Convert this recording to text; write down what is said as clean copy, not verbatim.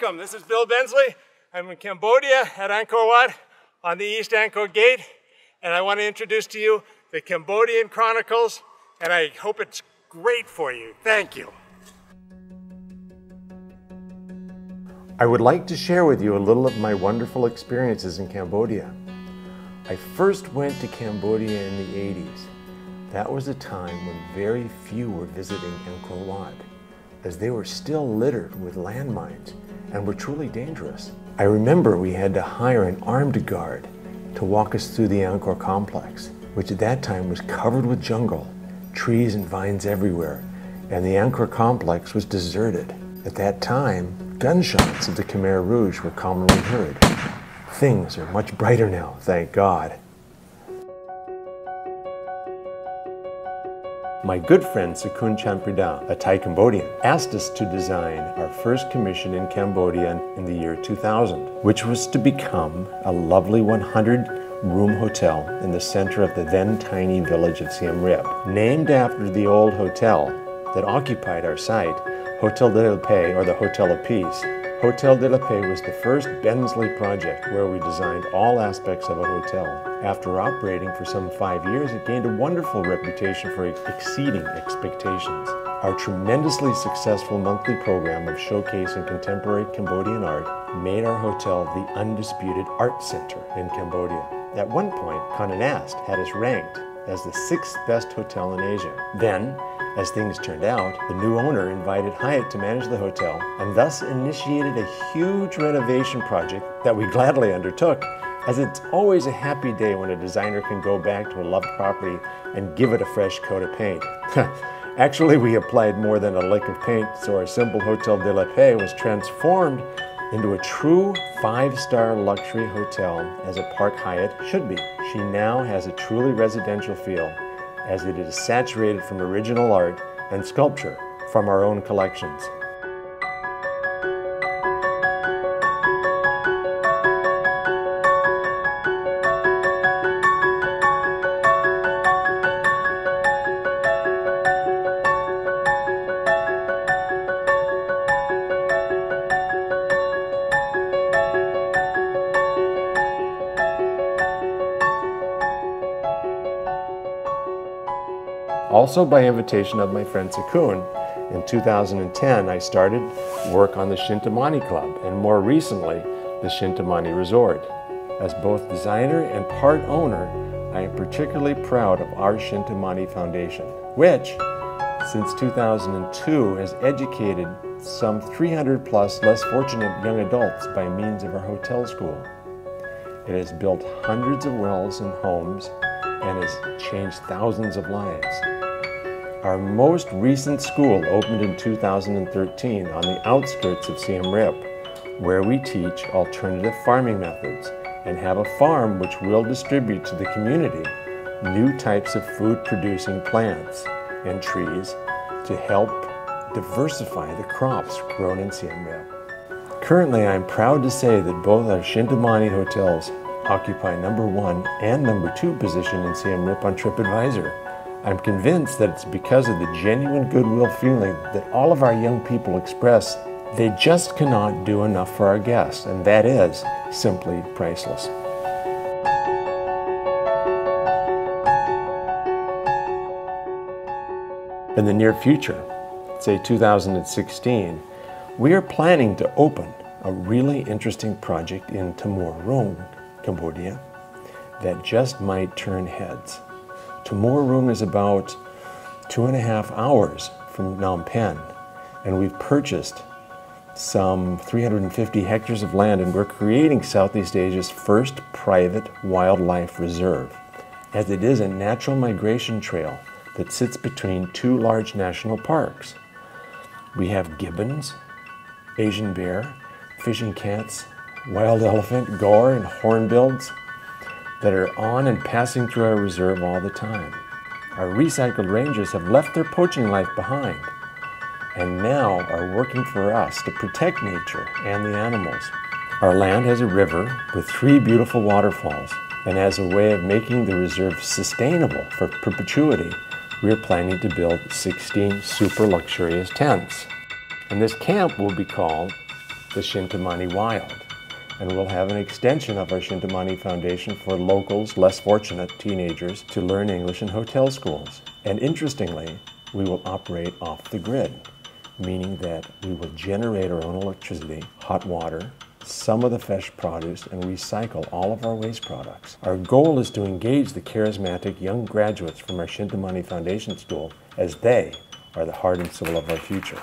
Welcome, this is Bill Bensley. I'm in Cambodia at Angkor Wat on the East Angkor Gate, and I want to introduce to you the Cambodian Chronicles, and I hope it's great for you. Thank you. I would like to share with you a little of my wonderful experiences in Cambodia. I first went to Cambodia in the 80s. That was a time when very few were visiting Angkor Wat, as they were still littered with landmines and were truly dangerous. I remember we had to hire an armed guard to walk us through the Angkor complex, which at that time was covered with jungle, trees and vines everywhere, and the Angkor complex was deserted. At that time, gunshots of the Khmer Rouge were commonly heard. Things are much brighter now, thank God. My good friend Sakun Champrida, a Thai Cambodian, asked us to design our first commission in Cambodia in the year 2000, which was to become a lovely 100-room hotel in the center of the then tiny village of Siem Reap. Named after the old hotel that occupied our site, Hotel de la Paix, or the Hotel of Peace. Hotel de la Paix was the first Bensley project where we designed all aspects of a hotel. After operating for some 5 years, it gained a wonderful reputation for exceeding expectations. Our tremendously successful monthly program of showcasing contemporary Cambodian art made our hotel the undisputed art center in Cambodia. At one point, Condé Nast had us ranked as the 6th best hotel in Asia. Then, as things turned out, the new owner invited Hyatt to manage the hotel and thus initiated a huge renovation project that we gladly undertook, as it's always a happy day when a designer can go back to a loved property and give it a fresh coat of paint. Actually, we applied more than a lick of paint, so our simple Hotel de la Paix was transformed into a true 5-star luxury hotel, as a Park Hyatt should be. She now has a truly residential feel, as it is saturated from original art and sculpture from our own collections. Also by invitation of my friend Sakun, in 2010 I started work on the Shintamani Club, and more recently the Shintamani Resort. As both designer and part owner, I am particularly proud of our Shintamani Foundation, which since 2002 has educated some 300 plus less fortunate young adults by means of our hotel school. It has built hundreds of wells and homes and has changed thousands of lives. Our most recent school opened in 2013 on the outskirts of Siem Reap, where we teach alternative farming methods and have a farm which will distribute to the community new types of food-producing plants and trees to help diversify the crops grown in Siem Reap. Currently, I'm proud to say that both our Shintamani hotels occupy #1 and #2 position in Siem Reap on TripAdvisor. I'm convinced that it's because of the genuine goodwill feeling that all of our young people express. They just cannot do enough for our guests, and that is simply priceless. In the near future, say 2016, we are planning to open a really interesting project in Timor Room, Cambodia, that just might turn heads. Timor Room is about 2.5 hours from Phnom Penh, and we've purchased some 350 hectares of land, and we're creating Southeast Asia's first private wildlife reserve, as it is a natural migration trail that sits between 2 large national parks. We have gibbons, Asian bear, fishing cats, wild elephant, gaur, and hornbills that are on and passing through our reserve all the time. Our recycled rangers have left their poaching life behind and now are working for us to protect nature and the animals. Our land has a river with 3 beautiful waterfalls, and as a way of making the reserve sustainable for perpetuity, we are planning to build 16 super luxurious tents. And this camp will be called the Shintamani Wild. And we'll have an extension of our Shintamani Foundation for locals, less fortunate teenagers, to learn English in hotel schools. And interestingly, we will operate off the grid, meaning that we will generate our own electricity, hot water, some of the fresh produce, and recycle all of our waste products. Our goal is to engage the charismatic young graduates from our Shintamani Foundation School, as they are the heart and soul of our future.